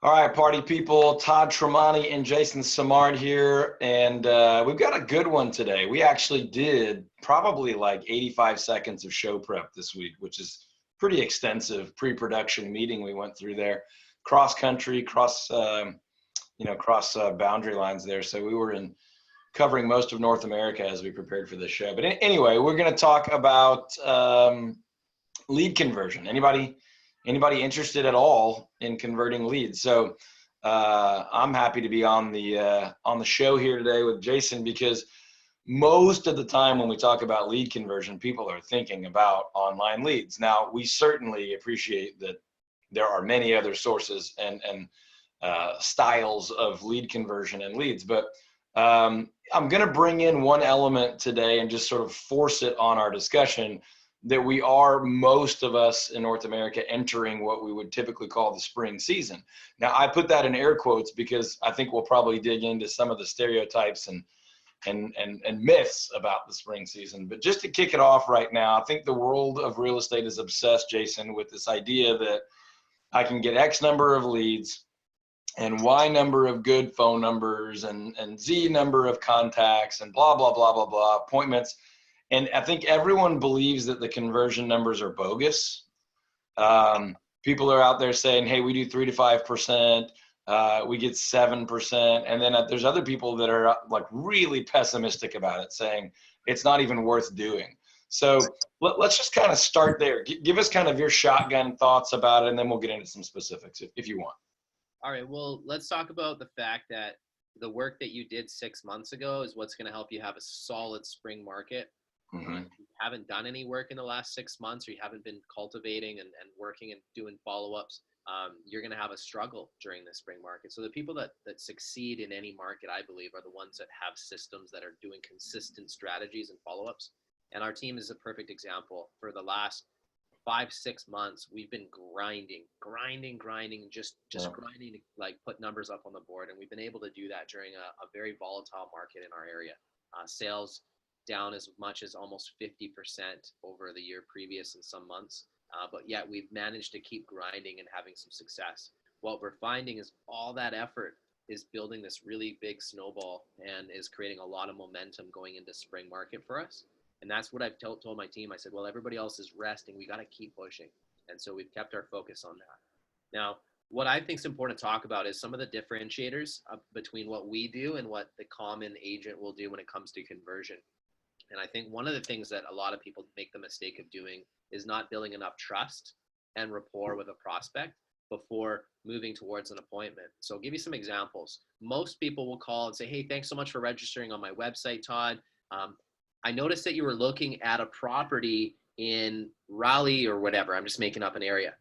All right, party people, Todd Tramonte and Jason Samard here, and we've got a good one today. We actually did probably like 85 seconds of show prep this week, which is pretty extensive pre-production meeting we went through there, cross country, cross boundary lines there. So we were covering most of North America as we prepared for this show. But anyway, we're going to talk about lead conversion. Anybody interested at all in converting leads? So I'm happy to be on the show here today with Jason, because most of the time when we talk about lead conversion, people are thinking about online leads. Now, we certainly appreciate that there are many other sources and styles of lead conversion and leads, but I'm going to bring in one element today and just sort of force it on our discussion, that we are, most of us in North America, entering what we would typically call the spring season. Now, I put that in air quotes because I think we'll probably dig into some of the stereotypes and myths about the spring season. But just to kick it off right now, I think the world of real estate is obsessed, Jason, with this idea that I can get X number of leads and Y number of good phone numbers and Z number of contacts and blah, blah, blah, blah, blah, appointments. And I think everyone believes that the conversion numbers are bogus. People are out there saying, hey, we do 3 to 5%, we get 7%. And then there's other people that are like really pessimistic about it, saying it's not even worth doing. So let's just kind of start there. Give us kind of your shotgun thoughts about it, and then we'll get into some specifics if you want. All right, well, let's talk about the fact that the work that you did 6 months ago is what's going to help you have a solid spring market. Mm-hmm. If you haven't done any work in the last 6 months, or you haven't been cultivating and working and doing follow-ups, you're going to have a struggle during the spring market. So the people that succeed in any market, I believe, are the ones that have systems that are doing consistent strategies and follow-ups. And our team is a perfect example. For the last 5-6 months, we've been grinding, just grinding to like put numbers up on the board. And we've been able to do that during a very volatile market in our area. Sales down as much as almost 50% over the year previous in some months. But yet we've managed to keep grinding and having some success. What we're finding is all that effort is building this really big snowball and is creating a lot of momentum going into spring market for us. And that's what I've told my team. I said, well, everybody else is resting. We got to keep pushing. And so we've kept our focus on that. Now, what I think is important to talk about is some of the differentiators between what we do and what the common agent will do when it comes to conversion. And I think one of the things that a lot of people make the mistake of doing is not building enough trust and rapport with a prospect before moving towards an appointment. So I'll give you some examples. Most people will call and say, hey, thanks so much for registering on my website, Todd. I noticed that you were looking at a property in Raleigh or whatever. I'm just making up an area.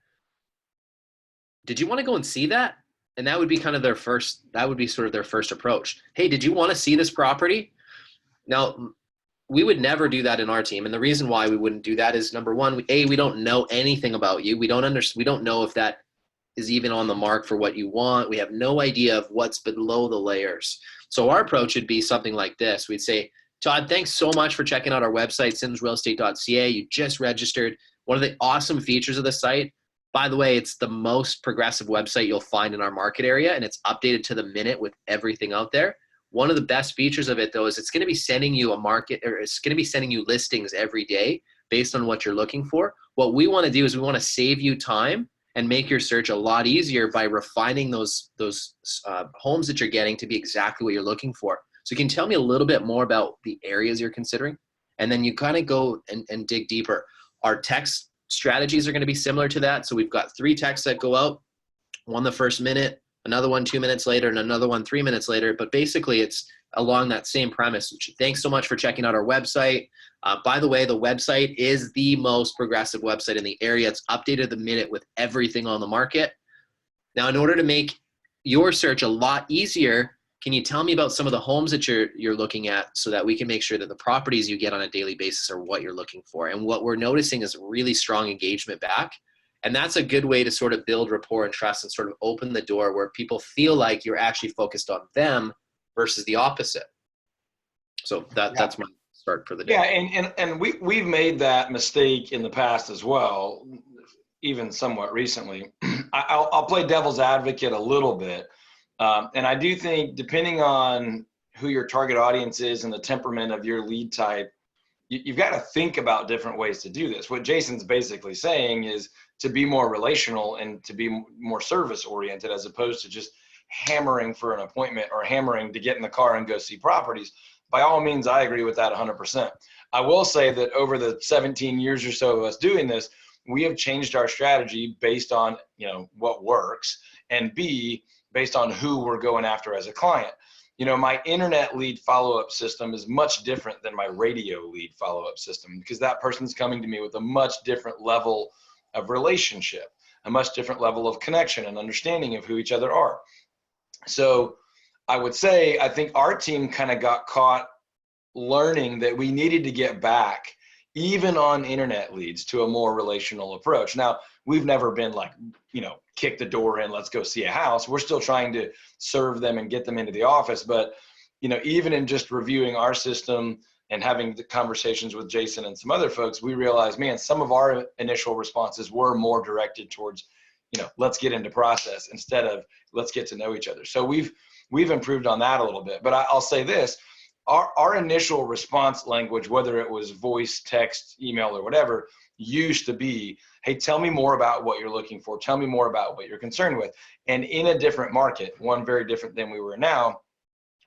Did you want to go and see that? And that would be kind of that would be sort of their first approach. Hey, did you want to see this property? Now, we would never do that in our team. And the reason why we wouldn't do that is, number one, we don't know anything about you. We don't know if that is even on the mark for what you want. We have no idea of what's below the layers. So our approach would be something like this. We'd say, Todd, thanks so much for checking out our website, simsrealestate.ca. You just registered. One of the awesome features of the site, by the way, it's the most progressive website you'll find in our market area, and it's updated to the minute with everything out there. One of the best features of it, though, is it's going to be sending you it's going to be sending you listings every day based on what you're looking for. What we want to do is we want to save you time and make your search a lot easier by refining those homes that you're getting to be exactly what you're looking for. So you can tell me a little bit more about the areas you're considering, and then you kind of go and dig deeper. Our text strategies are going to be similar to that. So we've got 3 texts that go out, one the first minute, another one 2 minutes later, and another one 3 minutes later. But basically, it's along that same premise. Thanks so much for checking out our website. By the way, the website is the most progressive website in the area. It's updated the minute with everything on the market. Now, in order to make your search a lot easier, can you tell me about some of the homes that you're looking at so that we can make sure that the properties you get on a daily basis are what you're looking for? And what we're noticing is really strong engagement back. And that's a good way to sort of build rapport and trust and sort of open the door where people feel like you're actually focused on them versus the opposite. So that's my start for the day. Yeah, and we've made that mistake in the past as well, even somewhat recently. I'll play devil's advocate a little bit. And I do think depending on who your target audience is and the temperament of your lead type, you've got to think about different ways to do this. What Jason's basically saying is to be more relational and to be more service oriented, as opposed to just hammering for an appointment or hammering to get in the car and go see properties. By all means, I agree with that 100%. I will say that over the 17 years or so of us doing this, we have changed our strategy based on, what works, and B, based on who we're going after as a client. My internet lead follow-up system is much different than my radio lead follow-up system, because that person's coming to me with a much different level of relationship, a much different level of connection and understanding of who each other are. So I would say, I think our team kind of got caught learning that we needed to get back, even on internet leads, to a more relational approach. Now, we've never been like, kick the door in, let's go see a house. We're still trying to serve them and get them into the office. But, even in just reviewing our system and having the conversations with Jason and some other folks, we realized, man, some of our initial responses were more directed towards, let's get into process instead of let's get to know each other. So we've improved on that a little bit. But I'll say this, our initial response language, whether it was voice, text, email, or whatever, used to be, hey, tell me more about what you're looking for. Tell me more about what you're concerned with. And in a different market, one very different than we were now,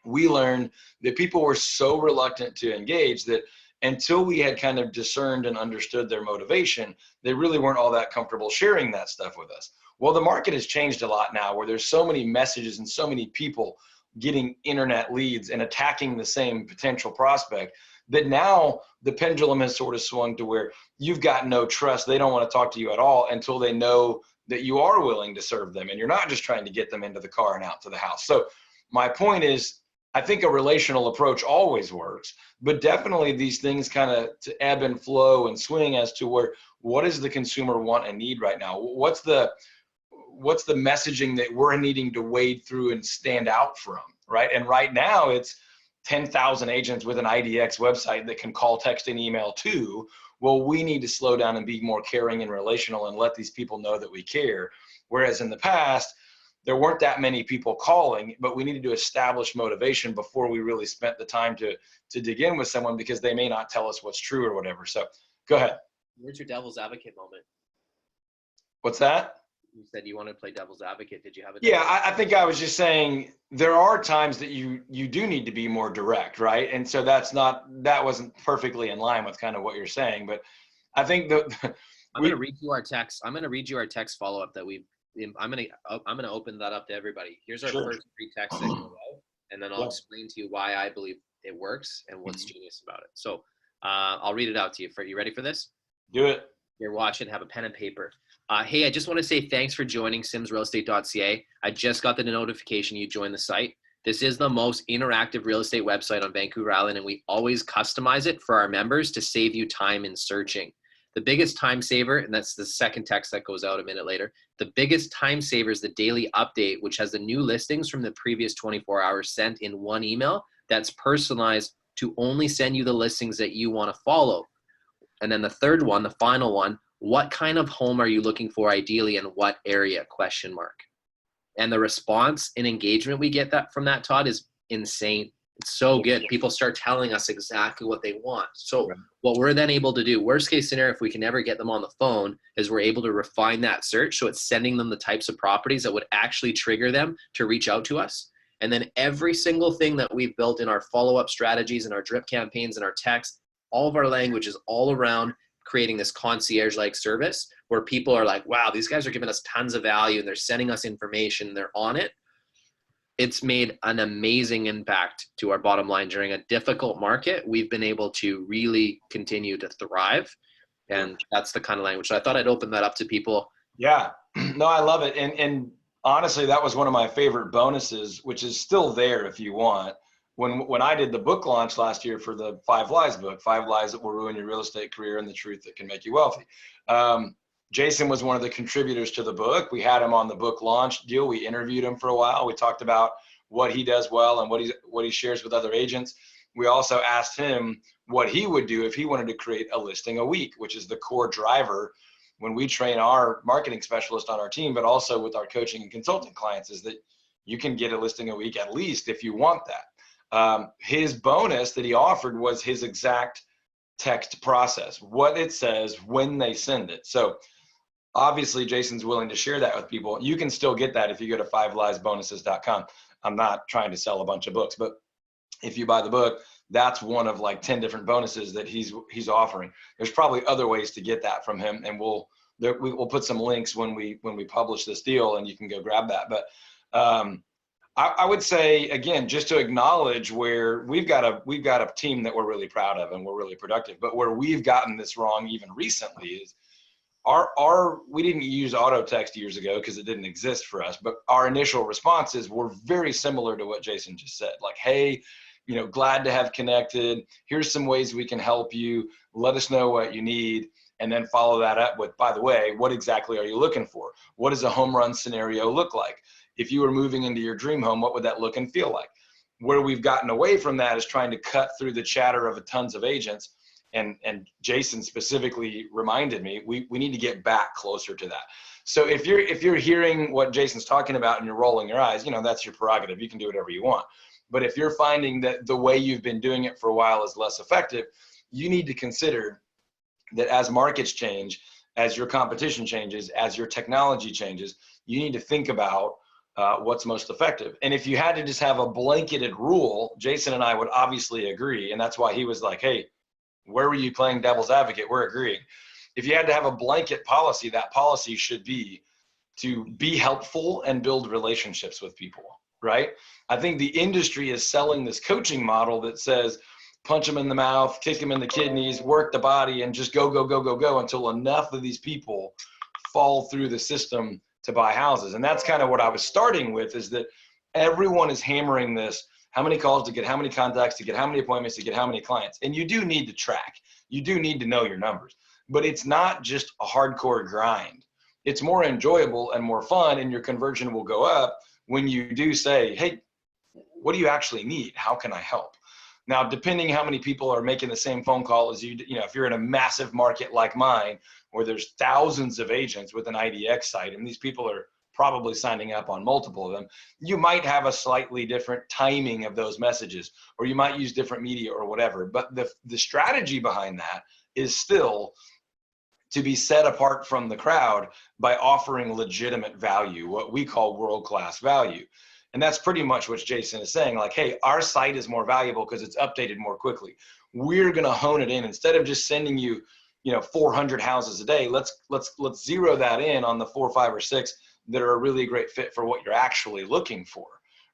we learned that people were so reluctant to engage that until we had kind of discerned and understood their motivation, they really weren't all that comfortable sharing that stuff with us. Well, the market has changed a lot now, where there's so many messages and so many people getting internet leads and attacking the same potential prospect, that now the pendulum has sort of swung to where you've got no trust. They don't want to talk to you at all until they know that you are willing to serve them and you're not just trying to get them into the car and out to the house. So my point is, I think a relational approach always works, but definitely these things kind of to ebb and flow and swing as to what does the consumer want and need right now? What's the messaging that we're needing to wade through and stand out from, right? And right now it's 10,000 agents with an IDX website that can call, text, and email too. Well, we need to slow down and be more caring and relational and let these people know that we care. Whereas in the past, there weren't that many people calling, but we needed to establish motivation before we really spent the time to dig in with someone, because they may not tell us what's true or whatever. So go ahead. Where's your devil's advocate moment? What's that? You said you wanted to play devil's advocate. Did you have a? Yeah, I think I was just saying there are times that you do need to be more direct, right? And so that wasn't perfectly in line with kind of what you're saying, but I think that I'm going to read you our text. I'm going to read you our text follow-up that I'm going to open that up to everybody. Here's our first 3 texts that go out, and then I'll explain to you why I believe it works and what's genius about it. So I'll read it out to you. You ready for this? Do it. You're watching, have a pen and paper. Hey, I just want to say thanks for joining simsrealestate.ca. I just got the notification you joined the site. This is the most interactive real estate website on Vancouver Island, and we always customize it for our members to save you time in searching. The biggest time saver, and that's the second text that goes out a minute later, the biggest time saver is the daily update, which has the new listings from the previous 24 hours sent in one email that's personalized to only send you the listings that you want to follow. And then the third one, the final one, what kind of home are you looking for ideally and what area, ? And the response and engagement we get from that, Todd, is insane. It's so good. People start telling us exactly what they want. So what we're then able to do, worst case scenario, if we can never get them on the phone, is we're able to refine that search. So it's sending them the types of properties that would actually trigger them to reach out to us. And then every single thing that we've built in our follow-up strategies and our drip campaigns and our text, all of our language is all around creating this concierge-like service where people are like, wow, these guys are giving us tons of value and they're sending us information and they're on it. It's made an amazing impact to our bottom line during a difficult market. We've been able to really continue to thrive. And that's the kind of language. So I thought I'd open that up to people. Yeah, no, I love it. And honestly, that was one of my favorite bonuses, which is still there if you want. When I did the book launch last year for the 5 Lies book, 5 Lies That Will Ruin Your Real Estate Career and the Truth That Can Make You Wealthy. Jason was one of the contributors to the book. We had him on the book launch deal. We interviewed him for a while. We talked about what he does well and what he shares with other agents. We also asked him what he would do if he wanted to create a listing a week, which is the core driver when we train our marketing specialist on our team, but also with our coaching and consulting clients, is that you can get a listing a week at least if you want that. His bonus that he offered was his exact text process, what it says when they send it. So obviously Jason's willing to share that with people. You can still get that if you go to 5liesbonuses.com. I'm not trying to sell a bunch of books, but if you buy the book, that's one of like 10 different bonuses that he's offering. There's probably other ways to get that from him, and we'll put some links when we publish this deal, and you can go grab that. But I would say, again, just to acknowledge where we've got a team that we're really proud of and we're really productive, but where we've gotten this wrong even recently is we didn't use auto text years ago because it didn't exist for us, but our initial responses were very similar to what Jason just said. Like, hey, glad to have connected. Here's some ways we can help you. Let us know what you need. And then follow that up with, by the way, what exactly are you looking for? What does a home run scenario look like? If you were moving into your dream home, what would that look and feel like? Where we've gotten away from that is trying to cut through the chatter of tons of agents. And Jason specifically reminded me, we need to get back closer to that. So if you're hearing what Jason's talking about and you're rolling your eyes, that's your prerogative. You can do whatever you want. But if you're finding that the way you've been doing it for a while is less effective, you need to consider that as markets change, as your competition changes, as your technology changes, you need to think about what's most effective. And if you had to just have a blanketed rule, Jason and I would obviously agree. And that's why he was like, hey, where were you playing devil's advocate? We're agreeing. If you had to have a blanket policy, that policy should be to be helpful and build relationships with people, right? I think the industry is selling this coaching model that says, punch them in the mouth, kick them in the kidneys, work the body, and just go until enough of these people fall through the system to buy houses. And that's kind of what I was starting with, is that everyone is hammering this. How many calls to get, how many contacts to get, how many appointments to get, how many clients. And you do need to track. You do need to know your numbers. But it's not just a hardcore grind. It's more enjoyable and more fun, and your conversion will go up when you do say, hey, what do you actually need? How can I help? Now, depending how many people are making the same phone call as you, if you're in a massive market like mine, where there's thousands of agents with an IDX site, and these people are probably signing up on multiple of them, you might have a slightly different timing of those messages, or you might use different media or whatever. But the strategy behind that is still to be set apart from the crowd by offering legitimate value, what we call world-class value. And that's pretty much what Jason is saying. Like, hey, our site is more valuable because it's updated more quickly. We're going to hone it in. Instead of just sending you, 400 houses a day, let's zero that in on the 4, 5, or 6 that are a really great fit for what you're actually looking for,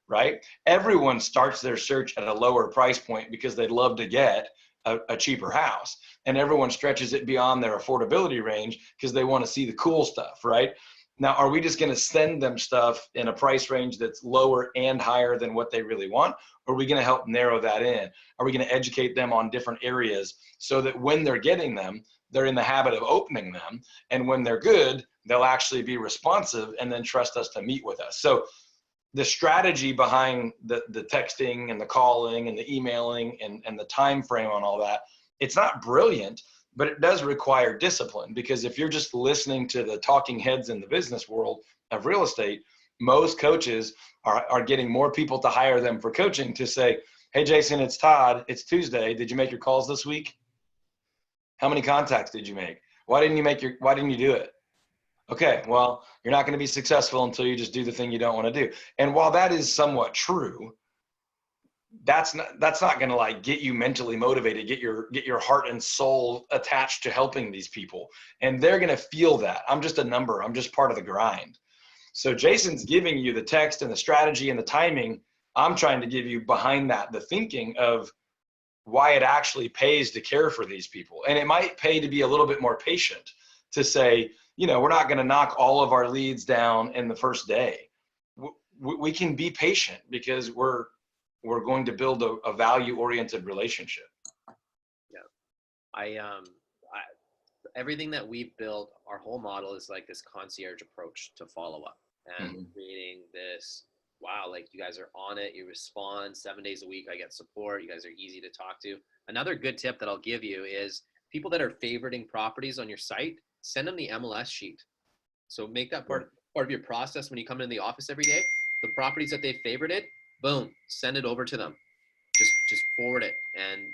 right? Everyone starts their search at a lower price point because they'd love to get a cheaper house. And everyone stretches it beyond their affordability range because they want to see the cool stuff, right? Now, are we just going to send them stuff in a price range that's lower and higher than what they really want? Or are we going to help narrow that in? Are we going to educate them on different areas so that when they're getting them, they're in the habit of opening them? And when they're good, they'll actually be responsive and then trust us to meet with us. So the strategy behind the texting and the calling and the emailing and the time frame on all that, it's not brilliant, but it does require discipline, because if you're just listening to the talking heads in the business world of real estate, most coaches are getting more people to hire them for coaching to say, hey, Jason, it's Todd. It's Tuesday. Did you make your calls this week? How many contacts did you make? Why didn't you do it? Okay, well, you're not going to be successful until you just do the thing you don't want to do. And while that is somewhat true, that's not going to like get you mentally motivated, get your heart and soul attached to helping these people. And they're going to feel that I'm just a number. I'm just part of the grind. So Jason's giving you the text and the strategy and the timing. I'm trying to give you behind that, the thinking of why it actually pays to care for these people. And it might pay to be a little bit more patient, to say, we're not going to knock all of our leads down in the first day. We can be patient because we're going to build a value-oriented relationship. Yeah. Everything that we've built, our whole model is like this concierge approach to follow up and creating this, wow, like you guys are on it. You respond 7 days a week. I get support. You guys are easy to talk to. Another good tip that I'll give you is people that are favoriting properties on your site, send them the MLS sheet. So make that part of your process when you come in the office every day. The properties that they've favorited, boom, send it over to them. Just forward it. And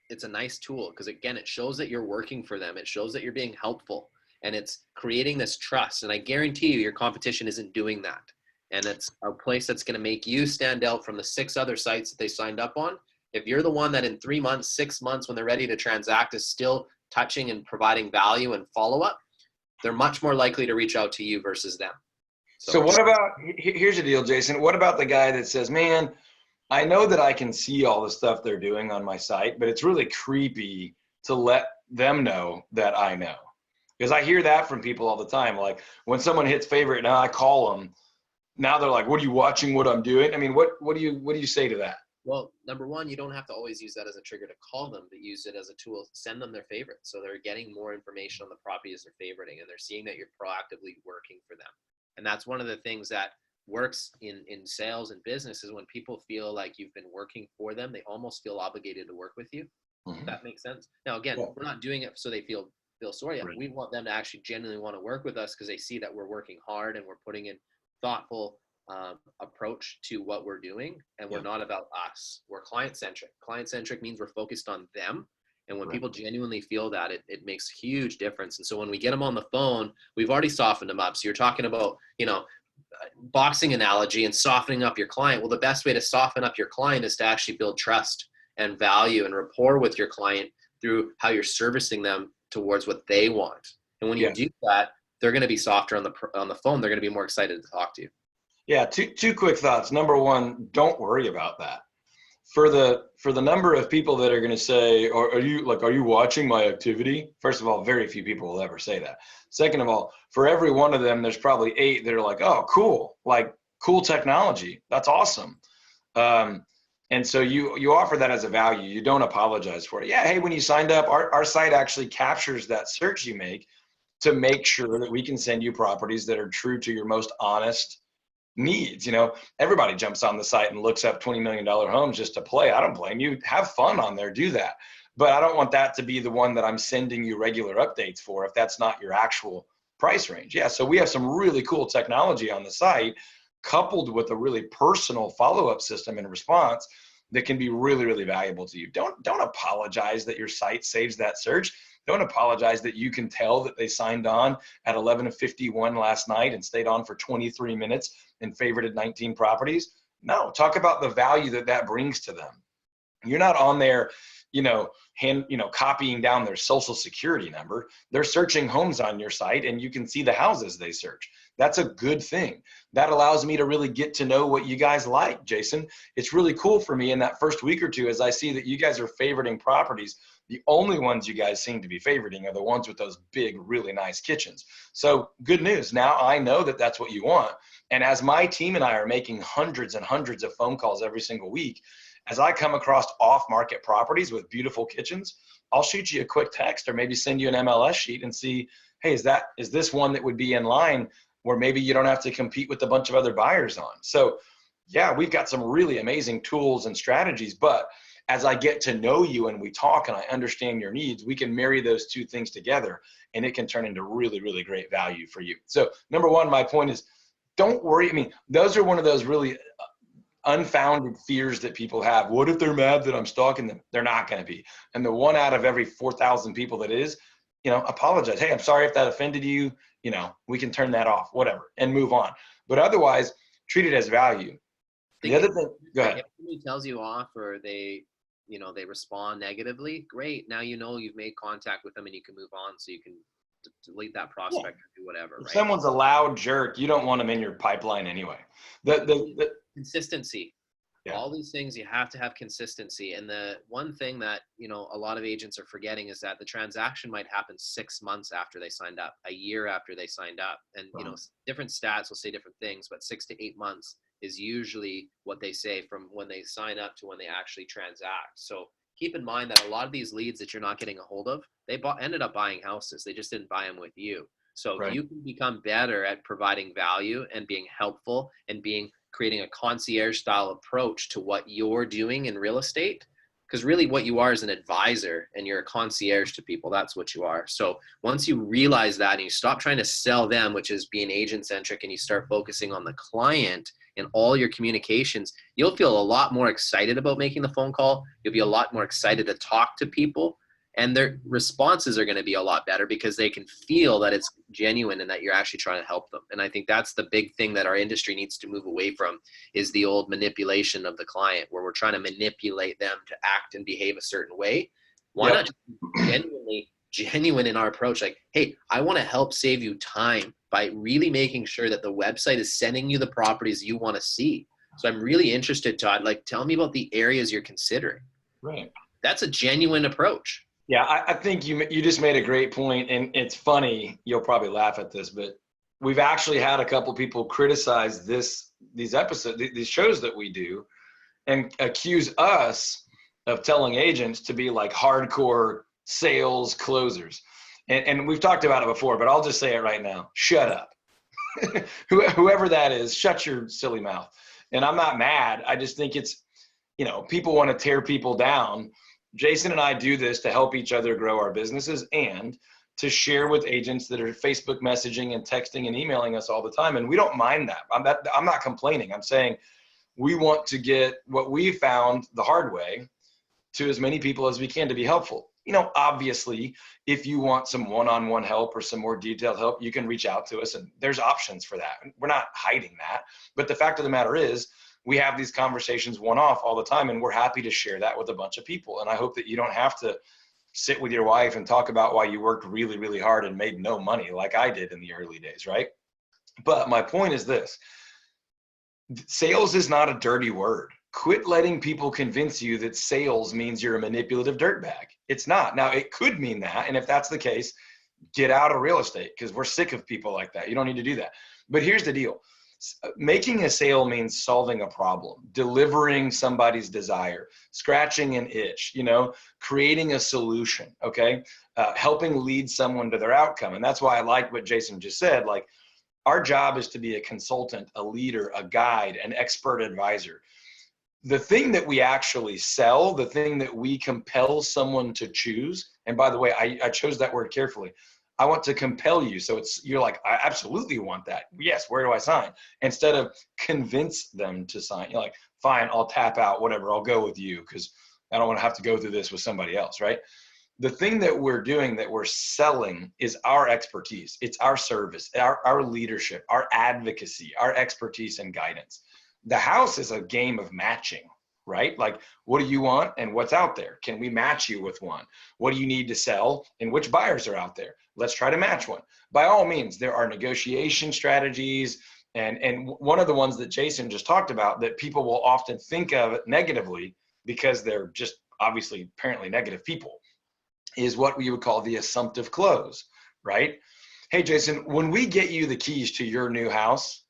it's a nice tool because, again, it shows that you're working for them. It shows that you're being helpful, and it's creating this trust. And I guarantee you your competition isn't doing that. And it's a place that's going to make you stand out from the 6 other sites that they signed up on. If you're the one that in 3 months, 6 months, when they're ready to transact, is still touching and providing value and follow-up, they're much more likely to reach out to you versus them. So what about, here's the deal, Jason. What about the guy that says, man, I know that I can see all the stuff they're doing on my site, but it's really creepy to let them know that I know. Because I hear that from people all the time. Like when someone hits favorite, now I call them. Now they're like, what are you watching what I'm doing? I mean, what do you say to that? Well, number one, you don't have to always use that as a trigger to call them, but use it as a tool to send them their favorites. So they're getting more information on the properties they're favoriting, and they're seeing that you're proactively working for them. And that's one of the things that works in sales and business is when people feel like you've been working for them, they almost feel obligated to work with you. Mm-hmm. If that makes sense. Now, again, we're not doing it so they feel sorry. Right. We want them to actually genuinely want to work with us because they see that we're working hard and we're putting in thoughtful approach to what we're doing, and we're not about us. We're client-centric. Client-centric means we're focused on them. And when people genuinely feel that, it makes huge difference. And so when we get them on the phone, we've already softened them up. So you're talking about, boxing analogy and softening up your client. Well, the best way to soften up your client is to actually build trust and value and rapport with your client through how you're servicing them towards what they want. And when you do that, they're going to be softer on the phone. They're going to be more excited to talk to you. Yeah. Two quick thoughts. Number one, don't worry about that. For the number of people that are going to say, are you watching my activity? First of all, very few people will ever say that. Second of all, for every one of them, there's probably 8 that are like, oh, cool, like cool technology. That's awesome. And so you offer that as a value. You don't apologize for it. Yeah. Hey, when you signed up, our site actually captures that search you make to make sure that we can send you properties that are true to your most honest needs. Everybody jumps on the site and looks up $20 million homes just to play. I don't blame you. Have fun on there, do that. But I don't want that to be the one that I'm sending you regular updates for if that's not your actual price range. Yeah, so we have some really cool technology on the site coupled with a really personal follow-up system and response that can be really, really valuable to you. Don't apologize that your site saves that search. Don't apologize that you can tell that they signed on at 11:51 last night and stayed on for 23 minutes and favorited 19 properties. No, talk about the value that brings to them. You're not on there, copying down their social security number. They're searching homes on your site and you can see the houses they search. That's a good thing. That allows me to really get to know what you guys like, Jason. It's really cool for me in that first week or two as I see that you guys are favoriting properties. The only ones you guys seem to be favoriting are the ones with those big, really nice kitchens. So good news. Now I know that that's what you want. And as my team and I are making hundreds and hundreds of phone calls every single week, as I come across off-market properties with beautiful kitchens, I'll shoot you a quick text or maybe send you an MLS sheet and see, hey, is this one that would be in line where maybe you don't have to compete with a bunch of other buyers on? So yeah, we've got some really amazing tools and strategies, but as I get to know you and we talk and I understand your needs, we can marry those two things together and it can turn into really, really great value for you. So number one, my point is don't worry. I mean, those are one of those really unfounded fears that people have. What if they're mad that I'm stalking them? They're not going to be. And the 1 out of every 4,000 people that is, apologize. Hey, I'm sorry if that offended you. We can turn that off, whatever, and move on. But otherwise, treat it as value. The other thing, go ahead. If somebody tells you off or they respond negatively, great. Now you've made contact with them and you can move on, so you can delete that prospect or do whatever. If right? Someone's a loud jerk, you don't want them in your pipeline anyway. The consistency. Yeah. All these things, you have to have consistency. And the one thing that, a lot of agents are forgetting is that the transaction might happen 6 months after they signed up, a year after they signed up. And, different stats will say different things, but 6 to 8 months is usually what they say from when they sign up to when they actually transact. So keep in mind that a lot of these leads that you're not getting a hold of, they ended up buying houses. They just didn't buy them with you. So you can become better at providing value and being helpful and creating a concierge style approach to what you're doing in real estate. Because really what you are is an advisor, and you're a concierge to people. That's what you are. So once you realize that and you stop trying to sell them, which is being agent centric, and you start focusing on the client in all your communications, you'll feel a lot more excited about making the phone call. You'll be a lot more excited to talk to people, and their responses are going to be a lot better because they can feel that it's genuine and that you're actually trying to help them. And I think that's the big thing that our industry needs to move away from, is the old manipulation of the client, where we're trying to manipulate them to act and behave a certain way. Why not just be genuine in our approach? Like, hey, I want to help save you time by really making sure that the website is sending you the properties you want to see. So I'm really interested, Todd, like, tell me about the areas you're considering. Right. That's a genuine approach. Yeah, I think you just made a great point, and it's funny. You'll probably laugh at this, but we've actually had a couple people criticize these episodes, these shows that we do, and accuse us of telling agents to be like hardcore sales closers. And we've talked about it before, but I'll just say it right now: shut up. Whoever that is, shut your silly mouth. And I'm not mad. I just think it's, people want to tear people down. Jason and I do this to help each other grow our businesses and to share with agents that are Facebook messaging and texting and emailing us all the time. And we don't mind that. I'm not complaining. I'm saying we want to get what we found the hard way to as many people as we can to be helpful. Obviously, if you want some one-on-one help or some more detailed help, you can reach out to us, and there's options for that. We're not hiding that. But the fact of the matter is, we have these conversations one-off all the time, and we're happy to share that with a bunch of people. And I hope that you don't have to sit with your wife and talk about why you worked really, really hard and made no money like I did in the early days, right? But my point is this: sales is not a dirty word. Quit letting people convince you that sales means you're a manipulative dirtbag. It's not. Now, it could mean that, and if that's the case, get out of real estate, because we're sick of people like that. You don't need to do that. But here's the deal. Making a sale means solving a problem, delivering somebody's desire, scratching an itch, creating a solution, okay? Helping lead someone to their outcome. And that's why I like what Jason just said. Like, our job is to be a consultant, a leader, a guide, an expert advisor. The thing that we actually sell, the thing that we compel someone to choose, and by the way, I chose that word carefully. I want to compel you. So you're like, I absolutely want that. Yes, where do I sign? Instead of convince them to sign. You're like, fine, I'll tap out, whatever, I'll go with you because I don't want to have to go through this with somebody else, right? The thing that we're doing, that we're selling, is our expertise. It's our service, our leadership, our advocacy, our expertise and guidance. The house is a game of matching, right? Like, what do you want and what's out there? Can we match you with one? What do you need to sell and which buyers are out there? Let's try to match one. By all means, there are negotiation strategies. And one of the ones that Jason just talked about that people will often think of negatively because they're just obviously apparently negative people is what we would call the assumptive close, right? Hey, Jason, when we get you the keys to your new house,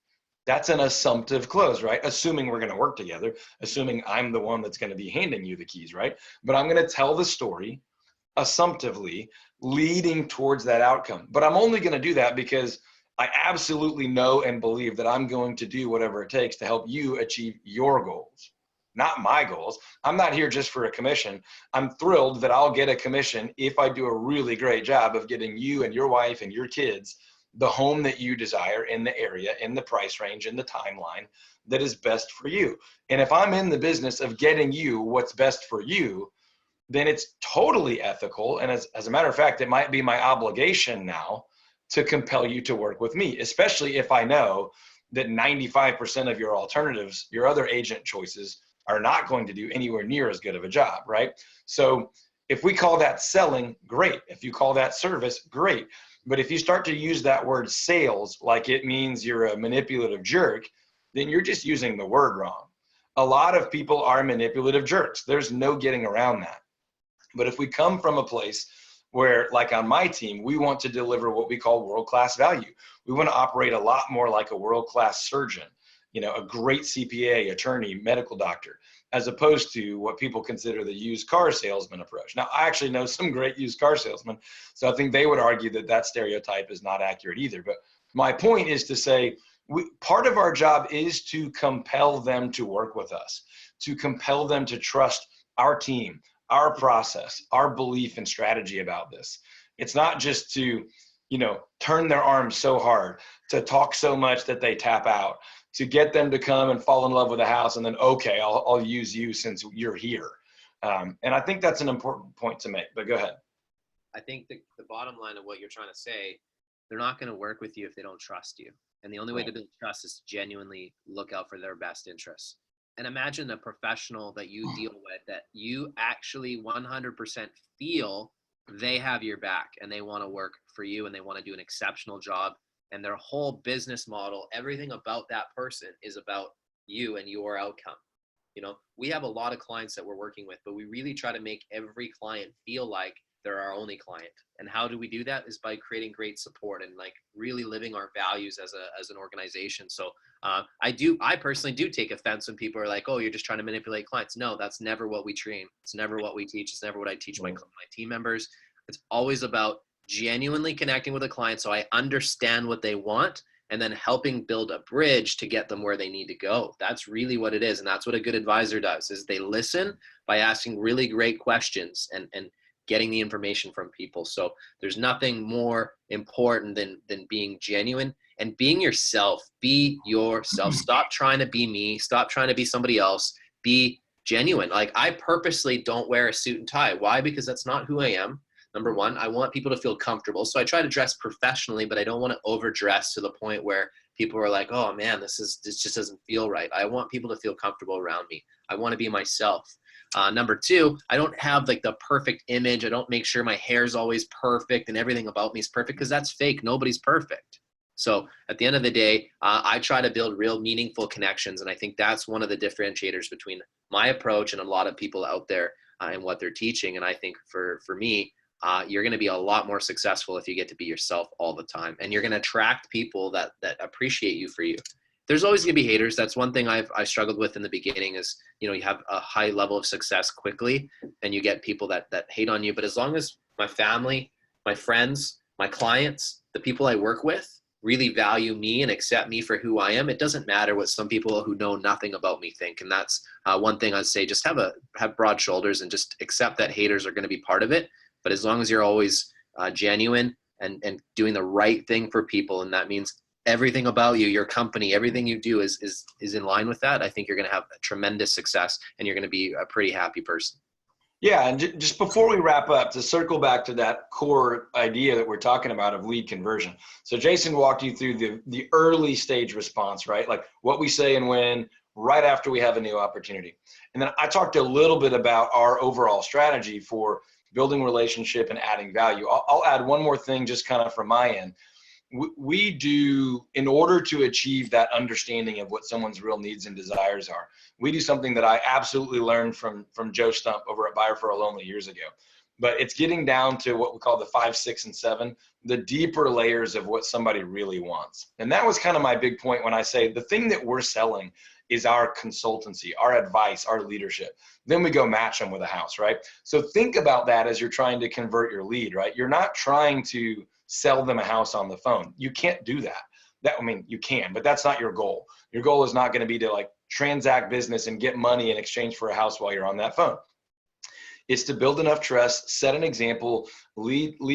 that's an assumptive close, right? Assuming we're going to work together, assuming I'm the one that's going to be handing you the keys, right? But I'm going to tell the story assumptively, leading towards that outcome. But I'm only going to do that because I absolutely know and believe that I'm going to do whatever it takes to help you achieve your goals, not my goals. I'm not here just for a commission. I'm thrilled that I'll get a commission if I do a really great job of getting you and your wife and your kids the home that you desire in the area, in the price range, in the timeline that is best for you. And if I'm in the business of getting you what's best for you, then it's totally ethical. And as a matter of fact, it might be my obligation now to compel you to work with me, especially if I know that 95% of your alternatives, your other agent choices, are not going to do anywhere near as good of a job, right? So if we call that selling, great. If you call that service, great. But if you start to use that word sales like it means you're a manipulative jerk, then you're just using the word wrong. A lot of people are manipulative jerks. There's no getting around that. But if we come from a place where, like on my team, we want to deliver what we call world-class value. We want to operate a lot more like a world-class surgeon, a great CPA, attorney, medical doctor, as opposed to what people consider the used car salesman approach. Now, I actually know some great used car salesmen, so I think they would argue that that stereotype is not accurate either. But my point is to say, part of our job is to compel them to work with us, to compel them to trust our team, our process, our belief and strategy about this. It's not just to, turn their arms so hard, to talk so much that they tap out, to get them to come and fall in love with the house, and then, okay, I'll use you since you're here. And I think that's an important point to make, but go ahead. I think the bottom line of what you're trying to say, they're not going to work with you if they don't trust you. And the only way to build trust is to genuinely look out for their best interests. And imagine a professional that you deal with that you actually 100% feel they have your back and they want to work for you and they want to do an exceptional job. And their whole business model, everything about that person is about you and your outcome. We have a lot of clients that we're working with, but we really try to make every client feel like they're our only client. And how do we do that? Is by creating great support and like really living our values as an organization. So I personally do take offense when people are like, oh, you're just trying to manipulate clients. No, that's never what we train. It's never what we teach. It's never what I teach my team members. It's always about genuinely connecting with a client so I understand what they want and then helping build a bridge to get them where they need to go. That's really what it is. And that's what a good advisor does, is they listen by asking really great questions and getting the information from people. So there's nothing more important than being genuine and being yourself. Be yourself. Stop trying to be me. Stop trying to be somebody else. Be genuine. Like, I purposely don't wear a suit and tie. Why? Because that's not who I am. Number one, I want people to feel comfortable. So I try to dress professionally, but I don't want to overdress to the point where people are like, oh man, this just doesn't feel right. I want people to feel comfortable around me. I want to be myself. Number two, I don't have like the perfect image. I don't make sure my hair is always perfect and everything about me is perfect, because that's fake. Nobody's perfect. So at the end of the day, I try to build real meaningful connections. And I think that's one of the differentiators between my approach and a lot of people out there and what they're teaching. And I think for me, you're going to be a lot more successful if you get to be yourself all the time. And you're going to attract people that appreciate you for you. There's always going to be haters. That's one thing I struggled with in the beginning is, you have a high level of success quickly and you get people that hate on you. But as long as my family, my friends, my clients, the people I work with really value me and accept me for who I am, it doesn't matter what some people who know nothing about me think. And that's one thing I'd say, just have broad shoulders and just accept that haters are going to be part of it. But as long as you're always genuine and doing the right thing for people, and that means everything about you, your company, everything you do is in line with that, I think you're going to have a tremendous success and you're going to be a pretty happy person. Yeah, and just before we wrap up, to circle back to that core idea that we're talking about of lead conversion. So Jason walked you through the early stage response, right? Like what we say and when, right after we have a new opportunity. And then I talked a little bit about our overall strategy for building relationship and adding value. I'll add one more thing just kind of from my end. We do, in order to achieve that understanding of what someone's real needs and desires are, we do something that I absolutely learned from Joe Stump over at Buyer for a Lonely years ago. But it's getting down to what we call the 5, 6, and 7, the deeper layers of what somebody really wants. And that was kind of my big point when I say the thing that we're selling is our consultancy, our advice, our leadership. Then we go match them with a house, right? So think about that as you're trying to convert your lead, right? You're not trying to sell them a house on the phone. You can't do that. You can, but that's not your goal. Your goal is not going to be to like transact business and get money in exchange for a house while you're on that phone. It's to build enough trust, set an example, lead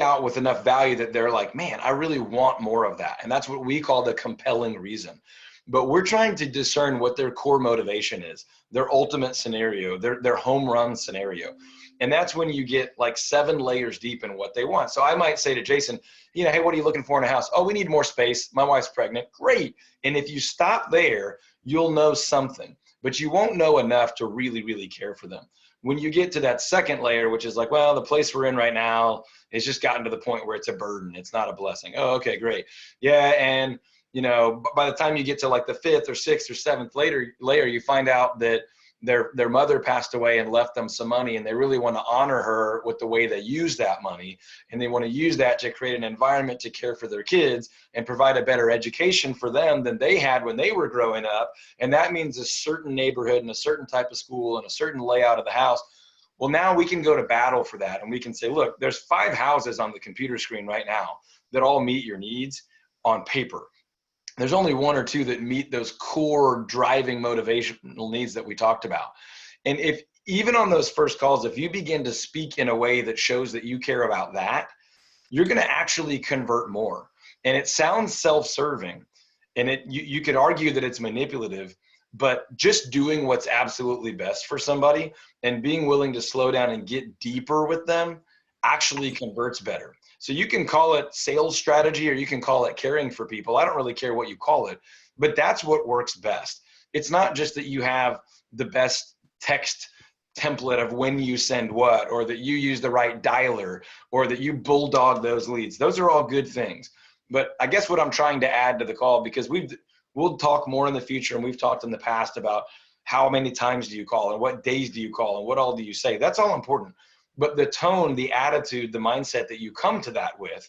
out with enough value that they're like, man, I really want more of that. And that's what we call the compelling reason. But we're trying to discern what their core motivation is, their ultimate scenario, their home run scenario. And that's when you get like 7 layers deep in what they want. So I might say to Jason, hey, what are you looking for in a house? Oh, we need more space. My wife's pregnant. Great. And if you stop there, you'll know something, but you won't know enough to really, really care for them. When you get to that second layer, which is like, well, the place we're in right now has just gotten to the point where it's a burden. It's not a blessing. Oh, okay, great. Yeah. And by the time you get to like the 5th or 6th or 7th layer, you find out that their mother passed away and left them some money, and they really want to honor her with the way they use that money. And they want to use that to create an environment to care for their kids and provide a better education for them than they had when they were growing up. And that means a certain neighborhood and a certain type of school and a certain layout of the house. Well, now we can go to battle for that. And we can say, look, there's 5 houses on the computer screen right now that all meet your needs on paper. There's only 1 or 2 that meet those core driving motivational needs that we talked about. And even on those first calls, if you begin to speak in a way that shows that you care about that, you're going to actually convert more. And it sounds self-serving, and you could argue that it's manipulative, but just doing what's absolutely best for somebody and being willing to slow down and get deeper with them actually converts better. So you can call it sales strategy or you can call it caring for people. I don't really care what you call it, but that's what works best. It's not just that you have the best text template of when you send what, or that you use the right dialer, or that you bulldog those leads. Those are all good things. But I guess what I'm trying to add to the call, because we'll talk more in the future, and we've talked in the past about how many times do you call and what days do you call and what all do you say. That's all important. But the tone, the attitude, the mindset that you come to that with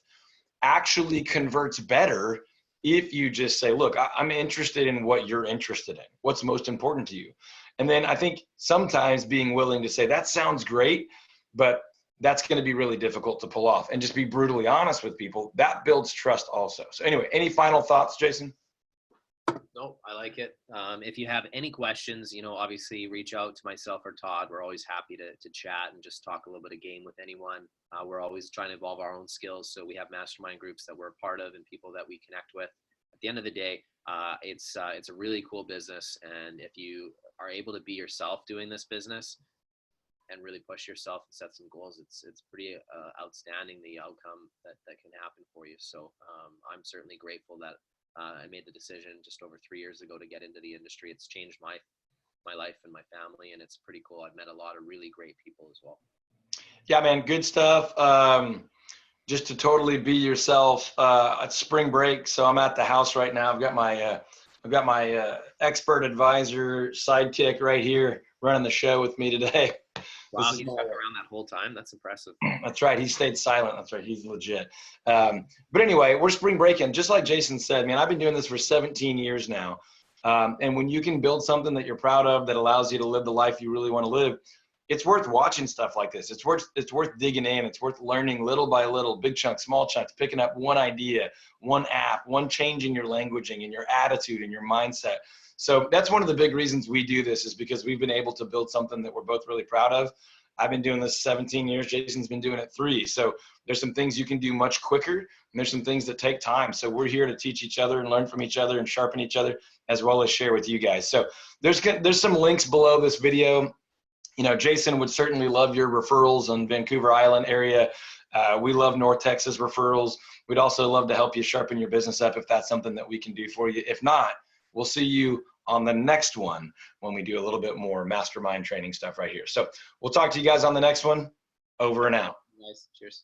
actually converts better if you just say, look, I'm interested in what you're interested in. What's most important to you? And then I think sometimes being willing to say, that sounds great, but that's going to be really difficult to pull off, and just be brutally honest with people. That builds trust also. So anyway, any final thoughts, Jason? No, I like it. If you have any questions, obviously reach out to myself or Todd. We're always happy to chat and just talk a little bit of game with anyone. We're always trying to evolve our own skills. So we have mastermind groups that we're a part of and people that we connect with. At the end of the day, it's a really cool business. And if you are able to be yourself doing this business and really push yourself and set some goals, it's pretty outstanding, the outcome that can happen for you. So I'm certainly grateful that I made the decision just over 3 years ago to get into the industry. It's changed my life and my family, and it's pretty cool. I've met a lot of really great people as well. Yeah, man, good stuff. Just to totally be yourself. It's spring break, so I'm at the house right now. I've got my expert advisor sidekick right here running the show with me today. Wow, he's stuck around that whole time. That's impressive. That's right. He stayed silent. That's right. He's legit. But anyway, we're spring breaking. Just like Jason said, man, I've been doing this for 17 years now. And when you can build something that you're proud of that allows you to live the life you really want to live, it's worth watching stuff like this. It's worth digging in. It's worth learning little by little, big chunks, small chunks, picking up one idea, one app, one change in your languaging and your attitude and your mindset. So that's one of the big reasons we do this, is because we've been able to build something that we're both really proud of. I've been doing this 17 years. Jason's been doing it 3. So there's some things you can do much quicker, and there's some things that take time. So we're here to teach each other and learn from each other and sharpen each other, as well as share with you guys. So there's some links below this video. Jason would certainly love your referrals on Vancouver Island area. We love North Texas referrals. We'd also love to help you sharpen your business up if that's something that we can do for you. If not, we'll see you on the next one when we do a little bit more mastermind training stuff right here. So we'll talk to you guys on the next one. Over and out. Nice. Cheers.